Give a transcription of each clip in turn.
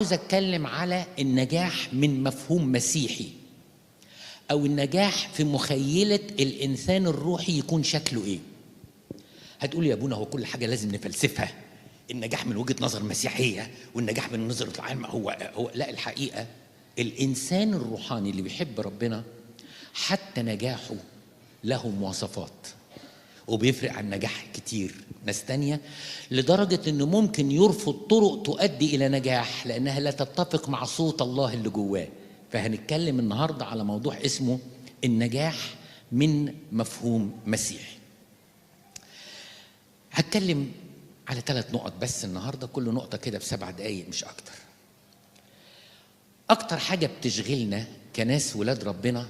عاوز اتكلم على النجاح من مفهوم مسيحي، او النجاح في مخيلة الانسان الروحي يكون شكله ايه. هتقول يا ابونا هو كل حاجة لازم نفلسفها، النجاح من وجهة نظر مسيحية والنجاح من نظرة العالم هو لا، الحقيقة الانسان الروحاني اللي بيحب ربنا حتى نجاحه له مواصفات، وبيفرق عن نجاح كتير ناس تانية، لدرجة انه ممكن يرفض طرق تؤدي الى نجاح لانها لا تتفق مع صوت الله اللي جواه. فهنتكلم النهاردة على موضوع اسمه النجاح من مفهوم مسيحي. هتكلم على 3 نقط بس النهاردة، كل نقطة كده ب7 دقايق مش اكتر. اكتر حاجة بتشغلنا كناس ولاد ربنا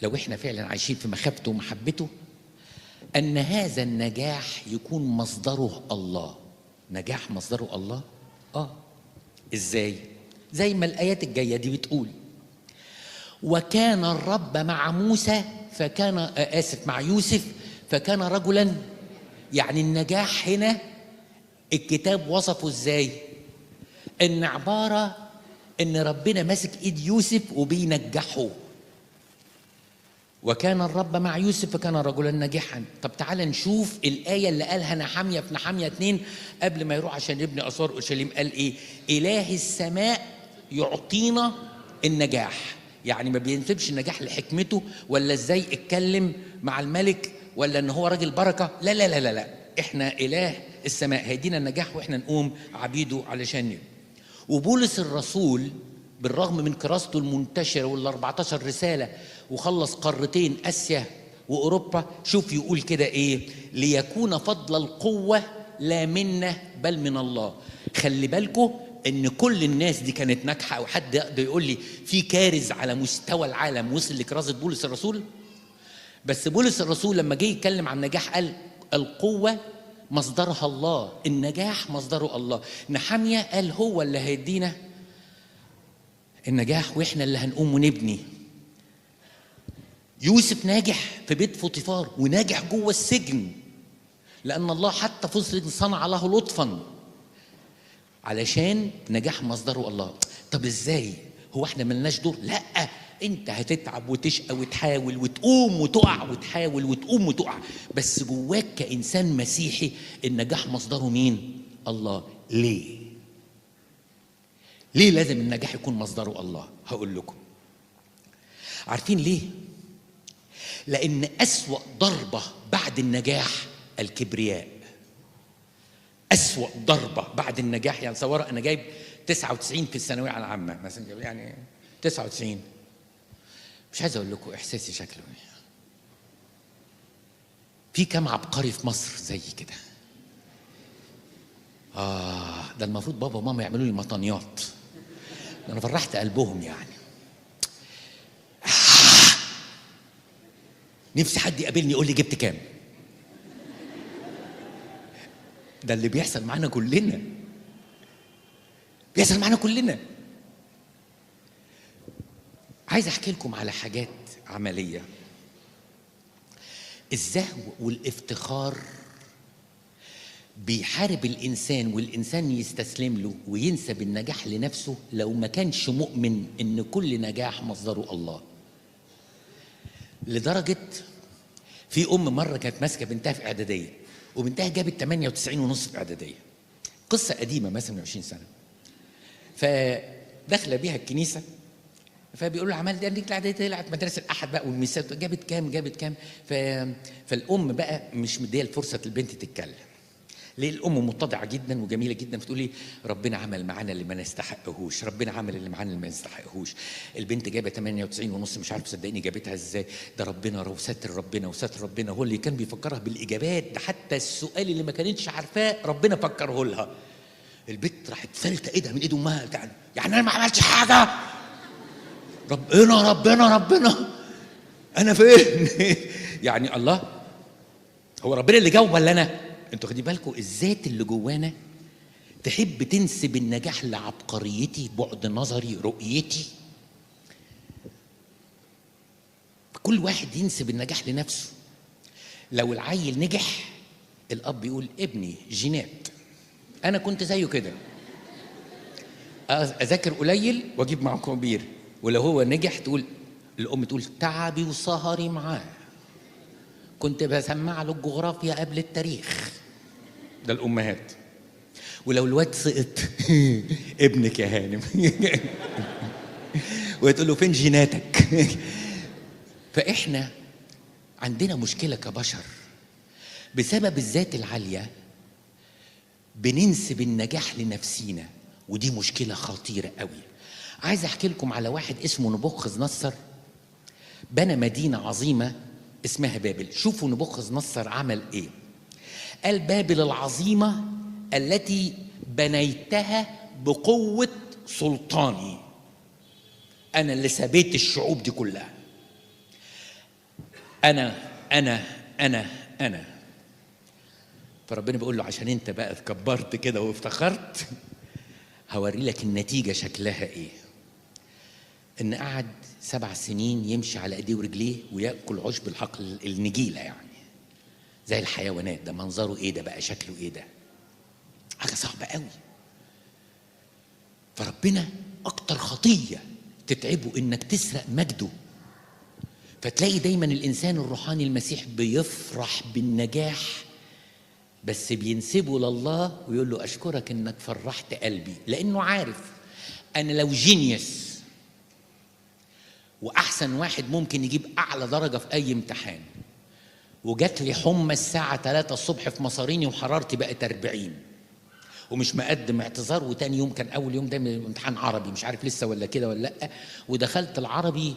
لو احنا فعلا عايشين في مخافته ومحبته، ان هذا النجاح يكون مصدره الله. نجاح مصدره الله؟ ازاي؟ زي ما الايات الجايه دي بتقول: وكان الرب مع موسى فكان مع يوسف فكان رجلا. يعني النجاح هنا الكتاب وصفه ازاي؟ ان عباره ان ربنا ماسك ايد يوسف وبينجحه. وكان الرب مع يوسف فكان رجلا ناجحا. طب تعال نشوف الآية اللي قالها نحمية في نحمية 2 قبل ما يروح عشان يبني آثار أورشليم. قال إيه؟ إله السماء يعطينا النجاح. يعني ما بينسبش النجاح لحكمته ولا إزاي اتكلم مع الملك ولا إن هو راجل بركة، لا لا لا لا لا، إحنا إله السماء هيدينا النجاح وإحنا نقوم عبيده علشان نبني. وبولس الرسول بالرغم من كراسته المنتشرة وال14 رسالة وخلص قارتين آسيا وأوروبا، شوف يقول كده إيه: ليكون فضل القوة لا منا بل من الله. خلي بالكم إن كل الناس دي كانت ناجحة، أو حد يقدر يقول لي في كارز على مستوى العالم وصل لكرازة بولس الرسول؟ بس بولس الرسول لما جه يتكلم عن النجاح قال القوة مصدرها الله، النجاح مصدره الله. نحمية قال هو اللي هيدينا النجاح واحنا اللي هنقوم ونبني. يوسف ناجح في بيت فوطيفار وناجح جوه السجن لان الله حتى في السجن صنع له لطفا، علشان نجاح مصدره الله. طب ازاي؟ هو احنا ملناش دور؟ لا، انت هتتعب وتشقى وتحاول وتقوم وتقع وتحاول وتقوم وتقع، بس جواك كإنسان مسيحي النجاح مصدره مين؟ الله. ليه؟ ليه لازم النجاح يكون مصدره الله؟ هقول لكم. عارفين ليه؟ لأن أسوأ ضربة بعد النجاح الكبرياء. أسوأ ضربة بعد النجاح. يعني صورة أنا جايب 99 في الثانوية العامة مثلا، يعني 99. مش عايز أقول لكم إحساسي شكله إيه. في كام عبقري في مصر زي كده؟ ده المفروض بابا وماما يعملوا لي مطانيات، أنا فرحت قلبهم يعني. نفسي حد يقابلني يقول لي جبت كام. ده اللي بيحصل معانا كلنا، بيحصل معانا كلنا. عايز احكي لكم على حاجات عمليه. الزهو والافتخار بيحارب الانسان، والانسان يستسلم له وينسب النجاح لنفسه لو ما كانش مؤمن ان كل نجاح مصدره الله. لدرجه في مره كانت ماسكه بنتها في اعداديه، وبنتها جابت 98.5 في اعداديه. قصه قديمه مثلا من 20 سنه. فدخل بيها الكنيسه، فبيقول له عملت دي الاعداديه، طلعت مدرسه الاحد بقى والميسات، جابت كام جابت كام. فالام بقى مش مديه الفرصه البنت تتكلم. ليه؟ الام متضعه جدا وجميله جدا، بتقول لي ربنا عمل معانا اللي ما نستحقهوش، ربنا عمل اللي معانا اللي ما نستحقهوش. البنت جابه 98.5، مش عارف صدقني جابتها ازاي. ده ربنا وستر ربنا وستر ربنا هو اللي كان بيفكرها بالاجابات، ده حتى السؤال اللي ما كانتش عارفاه ربنا فكره لها. البنت راحت فلتة ايدها من ايد امها، يعني انا ما عملتش حاجه؟ ربنا انا فين؟ يعني الله، هو ربنا اللي جاوب ولا انا؟ انتوا خدي بالكم الذات اللي جوانا تحب تنسب النجاح لعبقريتي، بعد نظري، رؤيتي. كل واحد ينسب النجاح لنفسه. لو العيل نجح الاب يقول ابني جينات، انا كنت زيه كده. اذاكر قليل واجيب معاه كبير، ولو هو نجح تقول الام تقول تعبي وسهري معاه، كنت بسمع له الجغرافيا قبل التاريخ. ده الامهات. ولو الواد سقط ابنك يا هانم وتقول له فين جيناتك فاحنا عندنا مشكله كبشر بسبب الذات العاليه، بننسب النجاح لنفسينا، ودي مشكله خطيره قوي. عايز احكي لكم على واحد اسمه نبوخذ نصر، بنى مدينه عظيمه اسمها بابل. شوفوا نبوخذ نصر عمل ايه. قال بابل العظيمه التي بنيتها بقوه سلطاني، انا اللي سبيت الشعوب دي كلها، انا. فربنا بيقول له عشان انت بقى اتكبرت كده وافتخرت، هوري لك النتيجه شكلها ايه. ان قعد 7 سنين يمشي على ايديه ورجليه وياكل عشب الحقل، النجيله يعني زي الحيوانات. ده منظره ايه ده بقى، شكله ايه ده، حاجه صعبه قوي. فربنا اكتر خطيه تتعبه انك تسرق مجده. فتلاقي دايما الانسان الروحاني المسيح بيفرح بالنجاح بس بينسبه لله ويقول له اشكرك انك فرحت قلبي، لانه عارف انا لو جينيوس واحسن واحد ممكن يجيب اعلى درجه في اي امتحان، وجات لي حمى الساعه 3 الصبح في مصاريني وحرارتي بقت 40 ومش مقدم اعتذار، وتاني يوم كان اول يوم ده امتحان عربي، مش عارف لسه ولا كده ولا لا، ودخلت العربي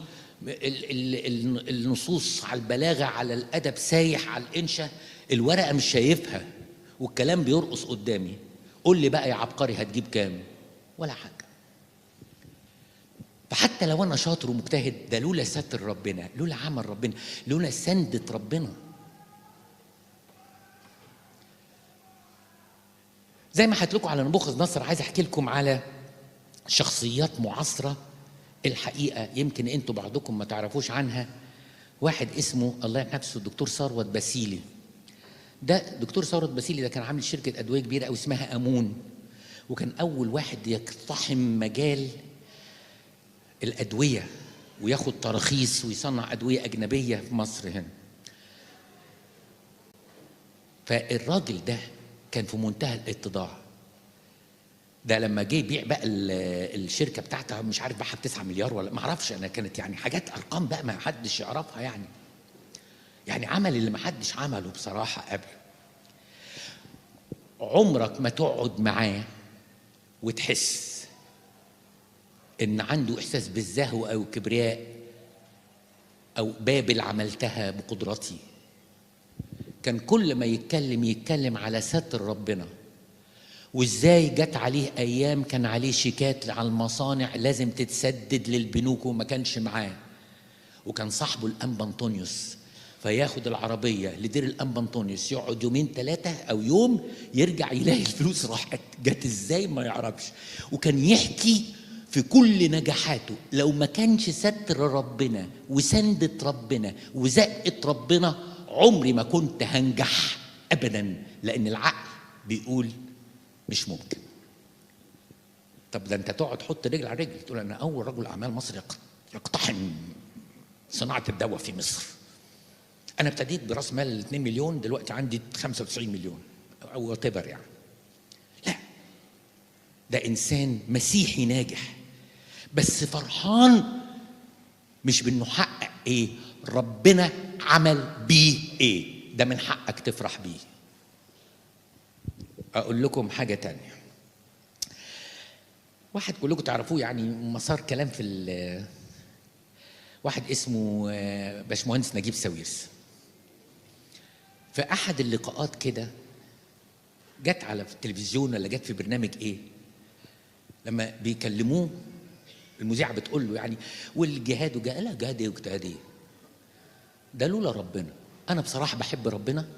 النصوص على البلاغه على الادب سايح على الانشاء، الورقه مش شايفها والكلام بيرقص قدامي. قول لي بقى يا عبقري هتجيب كام؟ ولا حاجه. فحتى لو انا شاطر ومجتهد، ده لولا ستر ربنا، لولا عمل ربنا، لولا سندة ربنا. زي ما حكيت لكم على نبوخذ نصر، عايز احكي لكم على شخصيات معاصره الحقيقه يمكن انتوا بعضكم ما تعرفوش عنها. واحد اسمه الله يرحمه الدكتور ثروت باسيلي. ده دكتور ثروت باسيلي ده كان عامل شركه ادويه كبيره قوي اسمها امون، وكان اول واحد يقتحم مجال الادويه وياخد تراخيص ويصنع ادويه اجنبيه في مصر هنا. فالراجل ده كان في منتهى الاتضاع. ده لما جه يبيع بقى الشركه بتاعته، مش عارف باعها ب9 مليار ولا ما اعرفش انا، كانت يعني حاجات ارقام بقى ما حدش يعرفها يعني عمل اللي ما حدش عمله بصراحه قبل. عمرك ما تقعد معاه وتحس ان عنده احساس بالزهو او كبرياء او بابل عملتها بقدرتي. كان كل ما يتكلم على ستر ربنا، وازاي جت عليه ايام كان عليه شيكات على المصانع لازم تتسدد للبنوك وما كانش معاه، وكان صاحبه الانبا انطونيوس، فياخد العربيه لدير الانبا انطونيوس يقعد 2 3 او يوم، يرجع يلاقي الفلوس راحت جت ازاي ما يعرفش. وكان يحكي في كل نجاحاته لو ما كانش ستر ربنا وسندة ربنا وزقة ربنا عمري ما كنت هنجح ابدا، لان العقل بيقول مش ممكن. طب ده انت تقعد تحط رجل على رجل تقول انا اول رجل اعمال مصر يقتحم صناعه الدواء في مصر. انا ابتديت براس مال 2 مليون، دلوقتي عندي 95 مليون او تبر يعني. لا، ده انسان مسيحي ناجح بس فرحان مش بانه حقق ايه، ربنا عمل بيه ايه، ده من حقك تفرح بيه. اقول لكم حاجه تانية. واحد كلكم تعرفوه يعني مسار كلام في واحد اسمه باشمهندس نجيب ساويرس. في احد اللقاءات كده جت على التلفزيون ولا جت في برنامج ايه، لما بيكلموه المذيعه بتقول له يعني والجهاد وجهاد، لا جهاد ايه واجتهاد ايه، ده لولا ربنا. انا بصراحه بحب ربنا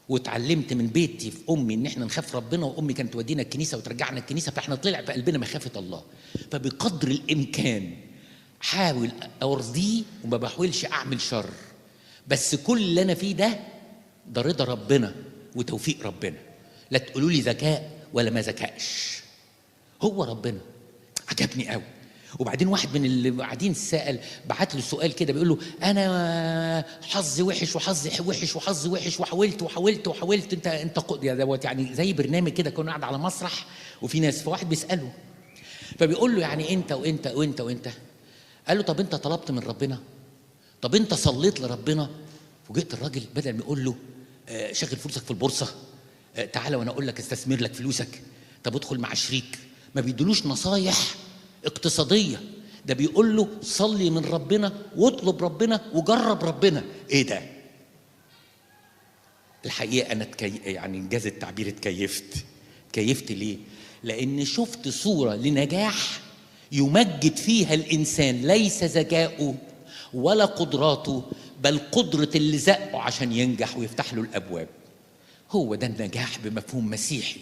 واتعلمت من بيتي في امي ان احنا نخاف ربنا، وامي كانت تودينا الكنيسه وترجعنا الكنيسه، فاحنا طلع في قلبنا مخافه الله. فبقدر الامكان حاول ارضيه وما بحاولش اعمل شر، بس كل اللي انا فيه ده رضا ربنا وتوفيق ربنا. لا تقولوا لي ذكاء ولا ما ذكائش، هو ربنا. عجبني قوي. وبعدين واحد من اللي قاعدين سأل، بعت له سؤال كده بيقول له انا حظي وحش وحظي وحش وحظي وحش وحاولت انت يا دوت، يعني زي برنامج كده كنا قاعد على مسرح وفي ناس، فواحد بيسأله فبيقول له يعني انت وانت وانت وانت، قال له طب انت طلبت من ربنا؟ طب انت صليت لربنا؟ فوجئت الراجل بدل ما يقول له شغل فلوسك في البورصه، تعالى وانا اقول لك استثمر لك فلوسك، طب ادخل مع شريك، ما بيدلوش نصايح اقتصاديه، ده بيقول له صلي من ربنا واطلب ربنا وجرب ربنا. ايه ده؟ الحقيقه انا يعني انجاز التعبير اتكيفت ليه؟ لان شفت صوره لنجاح يمجد فيها الانسان ليس ذكاؤه ولا قدراته، بل قدره اللي زقه عشان ينجح ويفتح له الابواب. هو ده النجاح بمفهوم مسيحي.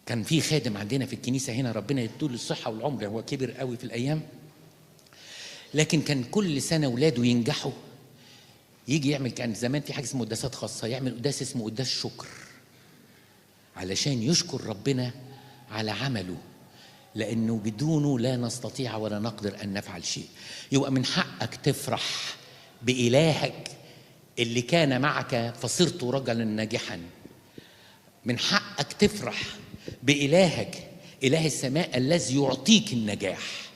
كان في خادم عندنا في الكنيسه هنا، ربنا يديله الصحه والعمر، هو كبر قوي في الايام، لكن كان كل سنه اولاده ينجحوا يجي يعمل، كان زمان في حاجه اسمها قداسات خاصه، يعمل قداس اسمه قداس شكر علشان يشكر ربنا على عمله، لانه بدونه لا نستطيع ولا نقدر ان نفعل شيء. يبقى من حقك تفرح بإلهك اللي كان معك فصرت رجلا ناجحا. من حقك تفرح بإلهك إله السماء الذي يعطيك النجاح،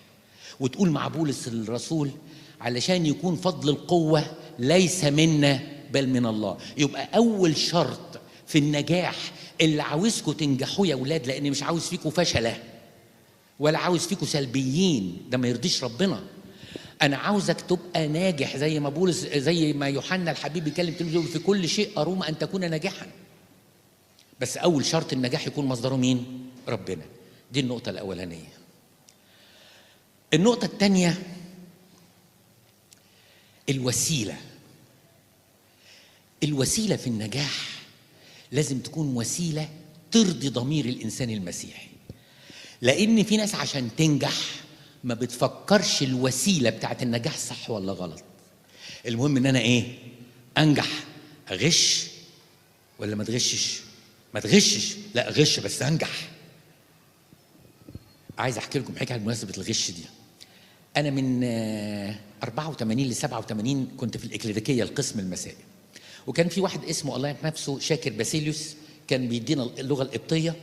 وتقول مع بولس الرسول علشان يكون فضل القوة ليس منا بل من الله. يبقى أول شرط في النجاح اللي عاوزكم تنجحوا يا أولاد، لأني مش عاوز فيكم فشلة ولا عاوز فيكم سلبيين، ده ما يرضيش ربنا. أنا عاوزك تبقى ناجح زي ما بولس، زي ما يوحنا الحبيب بيكلم تلميذه في كل شيء أروم أن تكون ناجحا. بس أول شرط النجاح يكون مصدره مين؟ ربنا. دي النقطة الأولانية. النقطة الثانية الوسيلة. الوسيلة في النجاح لازم تكون وسيلة ترضي ضمير الإنسان المسيحي، لأن في ناس عشان تنجح ما بتفكرش الوسيلة بتاعت النجاح صح ولا غلط. المهم إن أنا إيه؟ أنجح. أغش ولا ما تغشش؟ ما تغشش، لا أغش بس أنجح. عايز أحكي لكم حكاية بمناسبة الغش دي. أنا من 84 ل 87 كنت في الإكليريكية القسم المسائي، وكان في واحد اسمه الله يرحمه نفسه شاكر باسيليوس، كان بيدينا اللغة القبطية،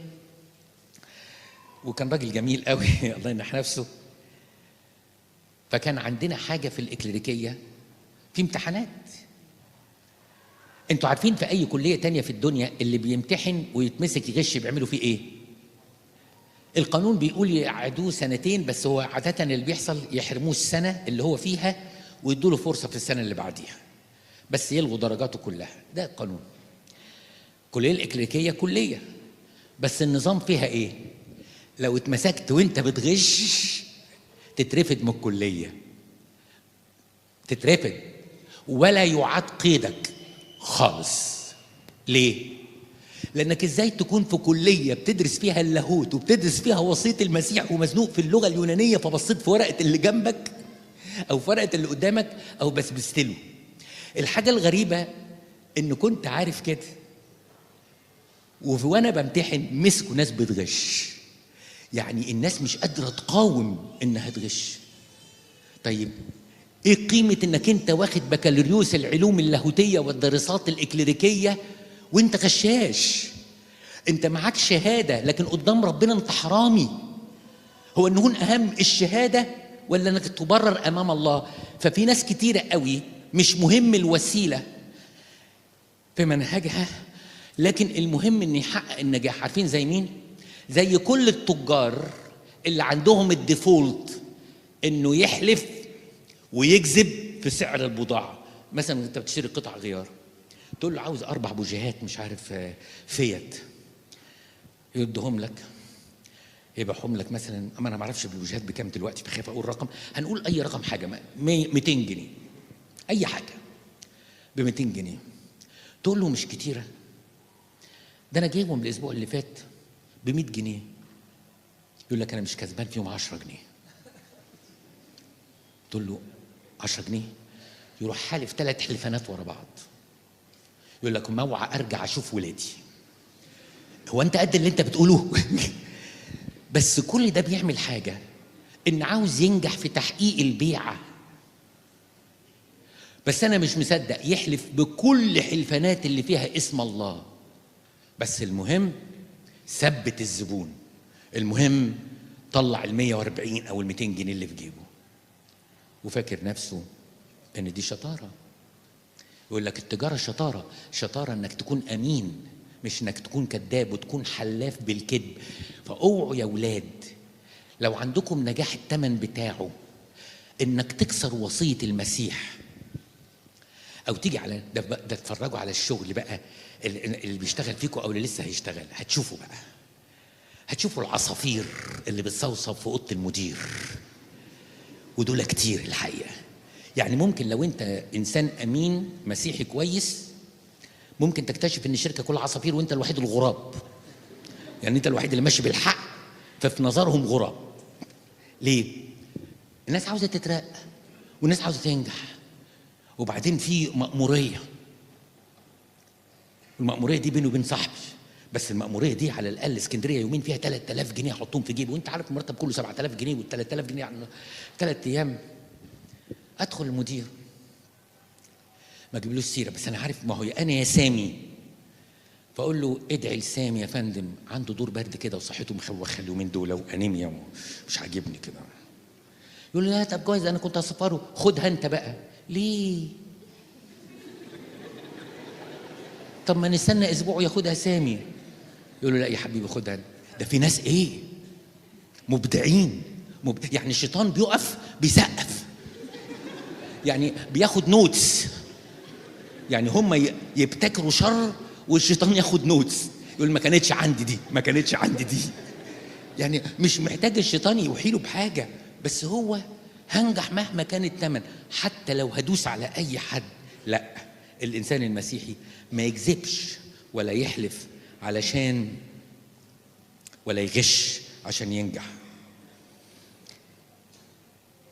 وكان راجل جميل قوي الله يرحمه نفسه. فكان عندنا حاجة في الإكليريكية في امتحانات. انتوا عارفين في أي كلية تانية في الدنيا اللي بيمتحن ويتمسك يغش بيعملوا فيه إيه؟ القانون بيقول يقعدوه 2 بس هو عادة اللي بيحصل يحرموه السنة اللي هو فيها ويدوا له فرصة في السنة اللي بعديها، بس يلغوا درجاته كلها. ده القانون. الكلية الإكليريكية كلية، بس النظام فيها إيه؟ لو اتمسكت وانت بتغش تترفد من الكلية، تترفد ولا يعاد قيدك خالص. ليه؟ لأنك إزاي تكون في كلية بتدرس فيها اللاهوت وبتدرس فيها وصية المسيح ومزنوق في اللغة اليونانية، فبصيت في ورقة اللي جنبك أو في ورقة اللي قدامك أو بسبستله. الحاجة الغريبة إن كنت عارف كده، وأنا بمتحن مسكوا ناس بتغش، يعني الناس مش قادرة تقاوم إنها تغش. طيب إيه قيمة إنك أنت واخد بكالوريوس العلوم اللاهوتية والدراسات الإكليريكية وأنت غشاش؟ أنت معاك شهادة لكن قدام ربنا أنت حرامي. هو إن هون أهم الشهادة ولا إنك تبرر أمام الله؟ ففي ناس كتيرة قوي مش مهم الوسيلة في منهجها، لكن المهم إن يحقق النجاح. عارفين زي مين؟ زي كل التجار اللي عندهم الديفولت إنه يحلف ويكذب في سعر البضاعة. مثلا أنت بتشتري قطع غيار تقول له عاوز 4 بوجيهات مش عارف فيات، يدهم لك يبيعهم لك مثلا، اما انا ما اعرفش البوجيهات بكام دلوقتي فخاف اقول رقم، هنقول اي رقم، حاجه 200 جنيه، اي حاجه ب 200 جنيه. تقول له مش كتيره، ده انا جايبهم الاسبوع اللي فات ب 100 جنيه. يقول لك انا مش كسبان فيهم 10 جنيه. تقول له 10 جنيه، يروح حالف 3 حلفانات ورا بعض، يقول لك موعى ارجع اشوف ولادي. هو انت قد اللي انت بتقوله؟ بس كل ده بيعمل حاجة، إن عاوز ينجح في تحقيق البيعة. بس أنا مش مصدق، يحلف بكل حلفانات اللي فيها اسم الله، بس المهم ثبت الزبون، المهم طلع ال 140 أو ال 200 جنيه اللي في جيبه، وفاكر نفسه إن دي شطارة. يقول لك التجارة شطارة، شطارة إنك تكون أمين، مش إنك تكون كذاب وتكون حلاف بالكذب. فأوعوا يا ولاد، لو عندكم نجاح التمن بتاعه إنك تكسر وصية المسيح، أو تيجي على ده تتفرجوا على الشغل بقى اللي بيشتغل فيكم أو اللي لسه هيشتغل، هتشوفوا بقى، هتشوفوا العصافير اللي بتصوصب في أوضة المدير، ودول كتير الحقيقة. يعني ممكن لو أنت إنسان أمين مسيحي كويس، ممكن تكتشف إن الشركة كلها عصافير وأنت الوحيد الغراب. يعني أنت الوحيد اللي ماشي بالحق، ففي نظرهم غراب. ليه؟ الناس عاوزة تترقى والناس عاوزة تنجح، وبعدين في مأمورية. المأمورية دي بيني وبين صاحبي، بس المأمورية دي على الأقل اسكندرية يومين فيها 3000 جنيه أحطهم في جيبي، وأنت عارف المرتب كله 7000 جنيه وال 3000 جنيه على 3 أيام. أدخل المدير ما أجيبلوش سيرة، بس أنا عارف ما هو أنا يا سامي، فأقول له ادعي لسامي يا فندم، عنده دور برد كده وصحته مخوخة اليومين دول وأنيميا مش عاجبني كده. يقول لي لا طب كويس، أنا كنت هسفره، خدها أنت بقى. ليه؟ طب ما نستنى أسبوع ياخدها سامي. يقول له لا يا حبيبي خدها. ده في ناس إيه؟ مبدعين. يعني الشيطان بيقف بيسقف، يعني بياخد نوتس، يعني هم يبتكروا شر والشيطان ياخد نوتس، يقول ما كانتش عندي دي، ما كانتش عندي دي. يعني مش محتاج الشيطان يوحيله بحاجة، بس هو هنجح مهما كان الثمن، حتى لو هدوس على أي حد. لا، الإنسان المسيحي ما يكذبش ولا يحلف علشان، ولا يغش عشان ينجح.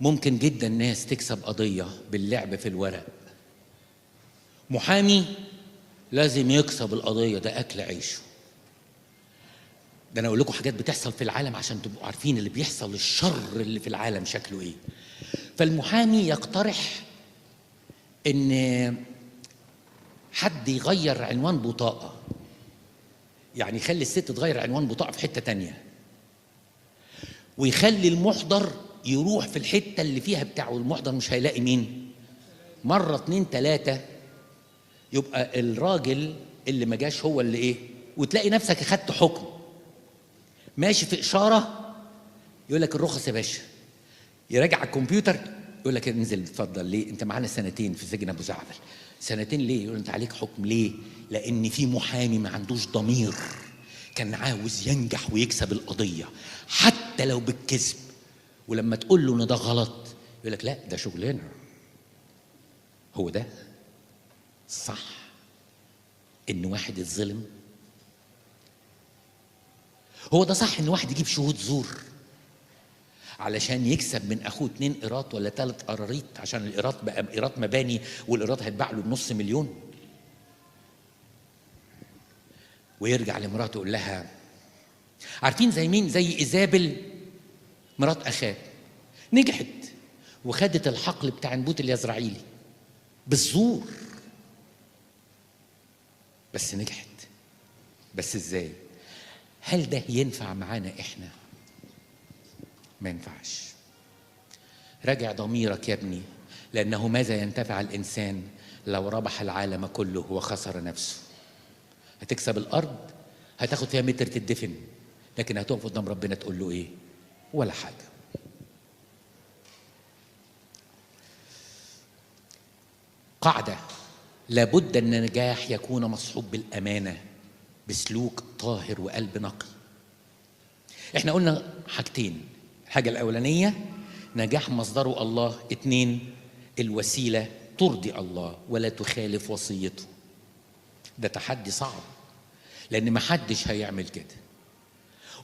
ممكن جدا ناس تكسب قضية باللعب في الورق. محامي لازم يكسب القضية، ده أكل عيشه. ده أنا أقول لكم حاجات بتحصل في العالم عشان تبقوا عارفين اللي بيحصل، الشر اللي في العالم شكله إيه. فالمحامي يقترح إن حد يغير عنوان بطاقة، يعني يخلي الست تغير عنوان بطاقة في حتة تانية، ويخلي المحضر يروح في الحتة اللي فيها بتاعه. المحضر مش هيلاقي مين، مرة 2 3 يبقى الراجل اللي ما جاش هو اللي ايه، وتلاقي نفسك اخدت حكم ماشي في إشارة، يقول لك الرخص يا باشا، يراجع على الكمبيوتر يقول لك انزل اتفضل. ليه؟ انت معانا سنتين في سجن ابو زعبل. سنتين ليه؟ يقول انت عليك حكم. ليه؟ لان في محامي ما عندوش ضمير، كان عاوز ينجح ويكسب القضيه حتى لو بالكذب، ولما تقول له ان ده غلط يقول لك لا ده شغلنا، هو ده صح ان واحد يتظلم، هو ده صح ان واحد يجيب شهود زور علشان يكسب من اخوه 2 قيراط ولا 3 قراريط، عشان القيراط بقى قيراط مباني والقيراط هيتباع له ب500,000. ويرجع لمراته يقول لها، عارفين زي مين؟ زي إيزابل مرات أخاب، نجحت وخدت الحقل بتاع نبوت اليزرعيلي بالزور، بس نجحت. بس ازاي؟ هل ده ينفع معانا احنا؟ ما ينفعش. راجع ضميرك يا ابني، لأنه ماذا ينتفع الإنسان لو ربح العالم كله وخسر نفسه؟ هتكسب الأرض، هتاخد فيها متر تدفن، لكن هتقف قدام ربنا تقول له إيه؟ ولا حاجة. قاعدة: لابد أن النجاح يكون مصحوب بالأمانة، بسلوك طاهر وقلب نقي. احنا قلنا حاجتين، الحاجة الأولانية نجاح مصدره الله، 2 الوسيلة ترضي الله ولا تخالف وصيته. ده تحدي صعب لأن ما حدش هيعمل كده.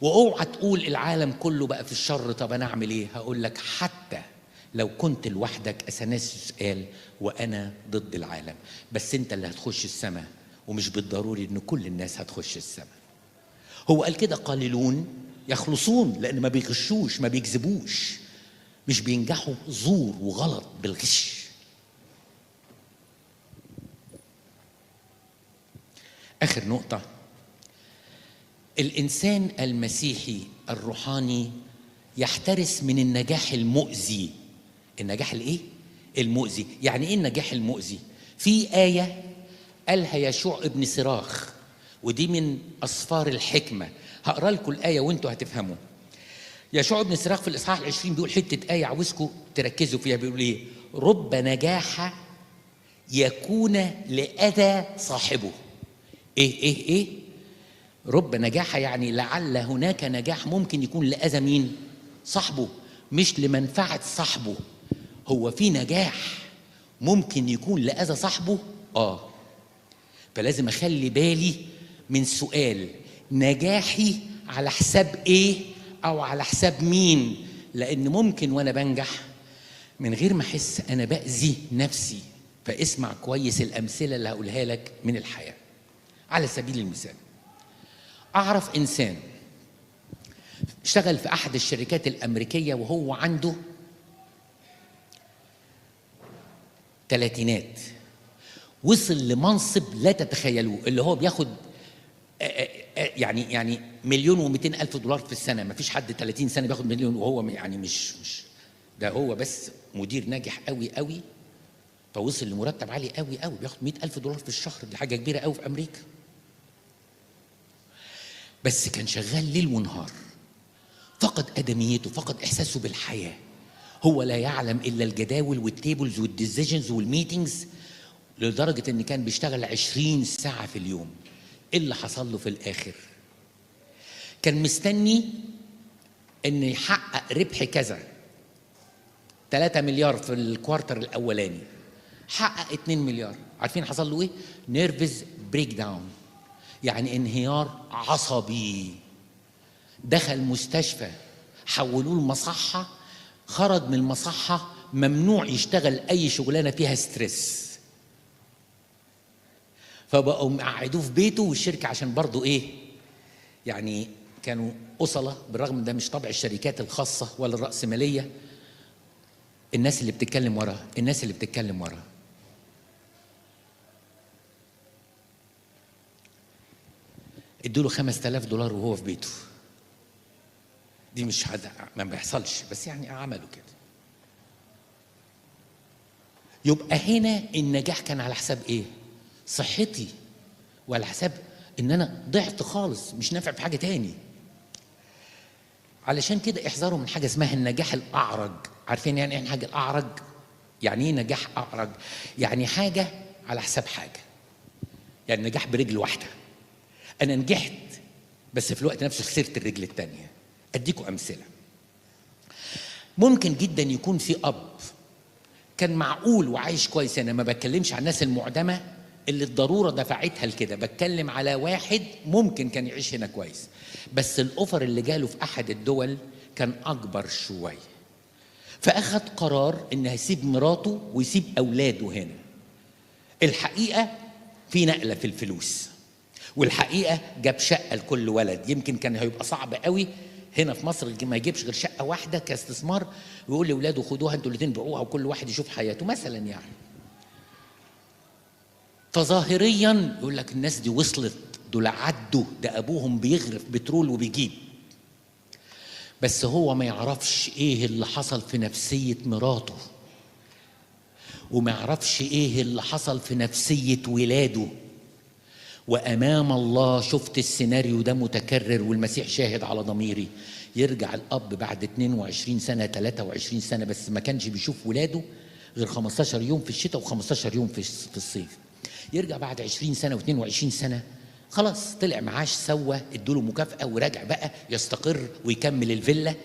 واوعى تقول العالم كله بقى في الشر، طب أنا أعمل إيه؟ هقول لك حتى لو كنت لوحدك، أثناسيوس قال وأنا ضد العالم، بس أنت اللي هتخش السماء، ومش بالضروري إن كل الناس هتخش السماء. هو قال كده قليلون يخلصون لأن ما بيغشوش، ما بيكذبوش، مش بينجحوا زور وغلط بالغش. آخر نقطة، الإنسان المسيحي الروحاني يحترس من النجاح المؤذي. النجاح الإيه؟ المؤذي. يعني إيه النجاح المؤذي؟ في آية قالها يشوع ابن صراخ، ودي من أسفار الحكمة. هقرأ لكم الآية وانتوا هتفهموا. يشوع ابن صراخ في الإصحاح 20 بيقول حتة آية عاوزكم تركزوا فيها. بيقول إيه؟ رب نجاح يكون لأذى صاحبه. إيه؟ رب نجاح يعني لعل هناك نجاح ممكن يكون لأذى مين؟ صاحبه، مش لمنفعة صاحبه. هو في نجاح ممكن يكون لأذى صاحبه؟ فلازم أخلي بالي من سؤال، نجاحي على حساب إيه أو على حساب مين؟ لأن ممكن وأنا بنجح من غير ما أحس أنا بأذي نفسي. فاسمع كويس الأمثلة اللي هقولها لك من الحياة. على سبيل المثال، أعرف إنسان اشتغل في أحد الشركات الأمريكية وهو عنده 30، وصل لمنصب لا تتخيلوه، اللي هو بياخد يعني $1,200,000 في السنة. ما فيش حد 30 سنة بياخد مليون، وهو يعني مش ده، هو بس مدير ناجح قوي قوي، فوصل لمرتب عالي قوي قوي، بياخد $100,000 في الشهر. دي حاجة كبيرة قوي في أمريكا. بس كان شغال ليل ونهار، فقد أدميته، فقد إحساسه بالحياة. هو لا يعلم إلا الجداول والتيبلز والديسيجنز والميتينجز، لدرجة إن كان بيشتغل 20 ساعة في اليوم. إيه اللي حصل له في الآخر؟ كان مستني إن يحقق ربح كذا، 3 مليار في الكوارتر الأولاني، حقق 2 مليار. عارفين حصل له إيه؟ نيرفز بريك داون، يعني انهيار عصبي. دخل مستشفى، حولوه المصحة، خرج من المصحة ممنوع يشتغل أي شغلانة فيها ستريس. فبقوا مقعدوه في بيته، والشركة عشان برضو إيه؟ يعني كانوا أصلة، بالرغم من ده مش طبع الشركات الخاصة ولا الرأسمالية. الناس اللي بتتكلم ورا ادوله $5,000 وهو في بيته. دي مش حد، ما بيحصلش، بس يعني عملوا كده. يبقى هنا النجاح كان على حساب ايه؟ صحتي، وعلى حساب ان انا ضعت خالص، مش نافع في حاجه تاني. علشان كده احذروا من حاجه اسمها النجاح الاعرج. عارفين يعني ايه حاجه الاعرج؟ يعني ايه نجاح اعرج؟ يعني حاجه على حساب حاجه، يعني نجاح برجل واحده. انا نجحت بس في الوقت نفسه خسرت الرجل التانيه. اديكم امثله. ممكن جدا يكون في اب كان معقول وعايش كويس. انا ما بتكلمش عن الناس المعدمه اللي الضروره دفعتها لكده، بتكلم على واحد ممكن كان يعيش هنا كويس، بس الاوفر اللي جاله في احد الدول كان اكبر شويه، فاخذ قرار انه هيسيب مراته ويسيب اولاده هنا. الحقيقه في نقله في الفلوس، والحقيقه جاب شقه لكل ولد. يمكن كان هيبقى صعب قوي هنا في مصر ما يجيبش غير شقه واحده كاستثمار، ويقول لاولاده خدوها انتوا الاثنين بيعوها وكل واحد يشوف حياته مثلا يعني. فظاهريا يقول لك الناس دي وصلت، دول عدوا، ده ابوهم بيغرف بترول وبيجيب. بس هو ما يعرفش ايه اللي حصل في نفسيه مراته، وما يعرفش ايه اللي حصل في نفسيه ولاده. وأمام الله شفت السيناريو ده متكرر، والمسيح شاهد على ضميري. يرجع الأب بعد 22 سنة 23 سنة، بس ما كانش بيشوف ولاده غير 15 يوم في الشتاء و15 يوم في الصيف. يرجع بعد 20 سنة و22 سنة، خلاص طلع معاش، سوى، ادوله مكافأة وراجع بقى يستقر ويكمل الفيلا.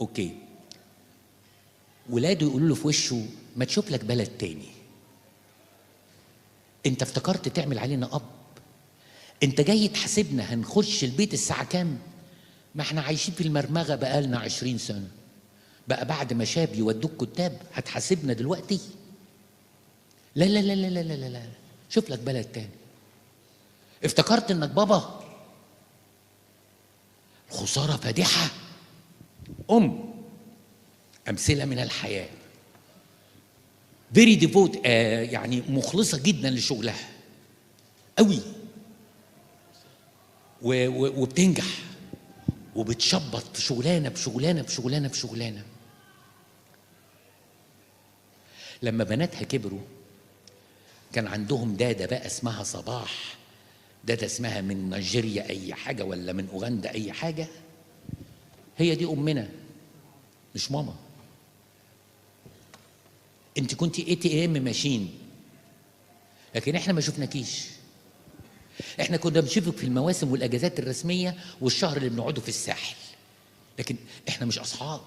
أوكي، ولاده يقولوا له في وشه ما تشوف لك بلد تاني، انت افتكرت تعمل علينا اب؟ انت جاي تحاسبنا هنخش البيت الساعه كام؟ ما احنا عايشين في المرمغه بقالنا 20 سنه، بقى بعد ما شاب يودوك كتاب هتحاسبنا دلوقتي؟ لا لا لا لا لا لا لا، شوف لك بلد تاني. افتكرت انك بابا؟ خسارة فادحة. أمثلة من الحياة، فيري ديفوت، يعني مخلصة جدا لشغلها قوي، وبتنجح وبتشبط في شغلانة بشغلانة بشغلانة بشغلانة. لما بناتها كبروا كان عندهم دادة بقى اسمها صباح، دادة اسمها من نيجيريا أي حاجة ولا من أوغندا أي حاجة. هي دي أمنا مش ماما. انت كنتي ATM ماشين، لكن احنا ما شفناكيش. احنا كنا بنشوفك في المواسم والاجازات الرسميه والشهر اللي بنقعده في الساحل، لكن احنا مش اصحاب.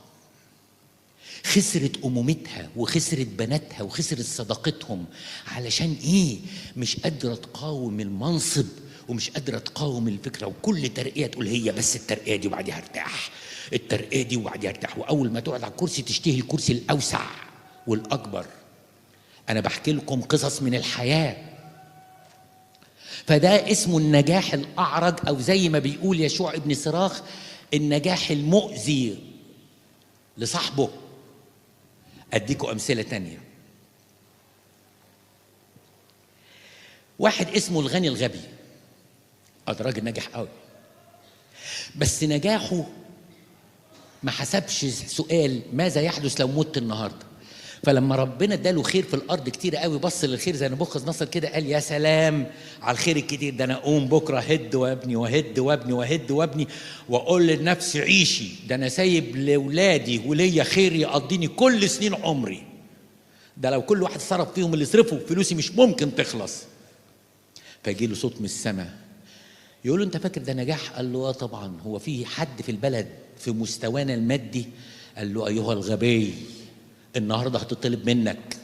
خسرت امومتها وخسرت بناتها وخسرت صداقتهم. علشان ايه؟ مش قادره تقاوم المنصب ومش قادره تقاوم الفكره، وكل ترقيه تقول هي بس الترقيه دي وبعديها ارتاح، الترقيه دي وبعديها ارتاح، واول ما تقعد على الكرسي تشتهي الكرسي الاوسع والاكبر. انا بحكي لكم قصص من الحياه. فده اسمه النجاح الاعرج، او زي ما بيقول يشوع ابن صراخ النجاح المؤذي لصاحبه. اديكم امثله تانية. واحد اسمه الغني الغبي، ده راجل ناجح قوي، بس نجاحه ما حسبش سؤال ماذا يحدث لو مت النهارده. فلما ربنا اداله خير في الارض كتير قوي، بص للخير زي نبوخذ نصر كده، قال يا سلام على الخير الكتير ده، انا اقوم بكره هد وابني وهد وابني وهد وابني واقول لنفسي عيشي، ده انا سايب لاولادي وليا خير يقضيني كل سنين عمري، ده لو كل واحد صرف فيهم اللي صرفه فلوسي مش ممكن تخلص. فيجي له صوت من السماء يقول له انت فاكر ده نجاح؟ قال له طبعا، هو في حد في البلد في مستوانا المادي؟ قال له ايها الغبي، النهارده هتطلب منك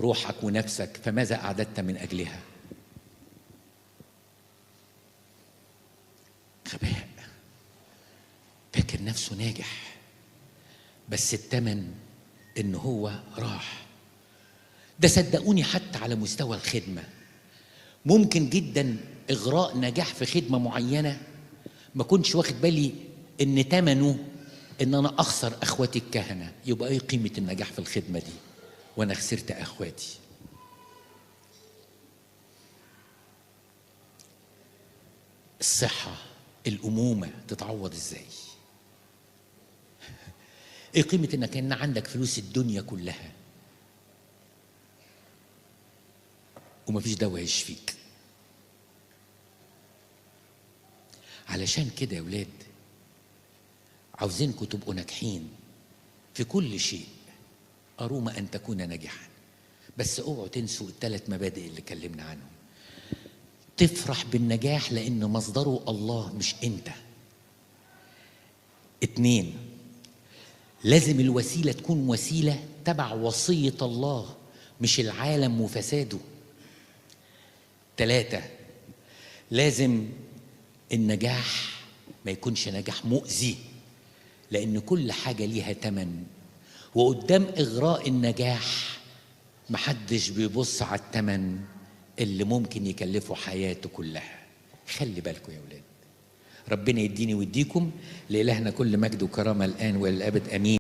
روحك ونفسك، فماذا اعددت من اجلها؟ غباء، فاكر نفسه ناجح، بس الثمن ان هو راح. ده صدقوني حتى على مستوى الخدمه ممكن جدا اغراء نجاح في خدمه معينه ما كنتش واخد بالي ان ثمنه ان انا اخسر اخواتي الكهنه. يبقى ايه قيمه النجاح في الخدمه دي وانا خسرت اخواتي؟ الصحه، الامومه تتعوض ازاي؟ ايه قيمه انك ان عندك فلوس الدنيا كلها ومفيش دواء يشفيك؟ علشان كده يا ولاد عاوزينكم تبقوا ناجحين في كل شيء، أروم أن تكون ناجحا، بس اوعوا تنسوا ال3 مبادئ اللي اتكلمنا عنهم. تفرح بالنجاح لأن مصدره الله مش أنت. 2، لازم الوسيلة تكون وسيلة تبع وصية الله مش العالم وفساده. 3، لازم النجاح ما يكونش نجاح مؤذي، لأن كل حاجة ليها ثمن، وقدام إغراء النجاح محدش بيبص على الثمن اللي ممكن يكلفه حياته كلها. خلي بالكم يا ولاد، ربنا يديني ويديكم. لإلهنا كل مجد وكرامة الآن والأبد، آمين.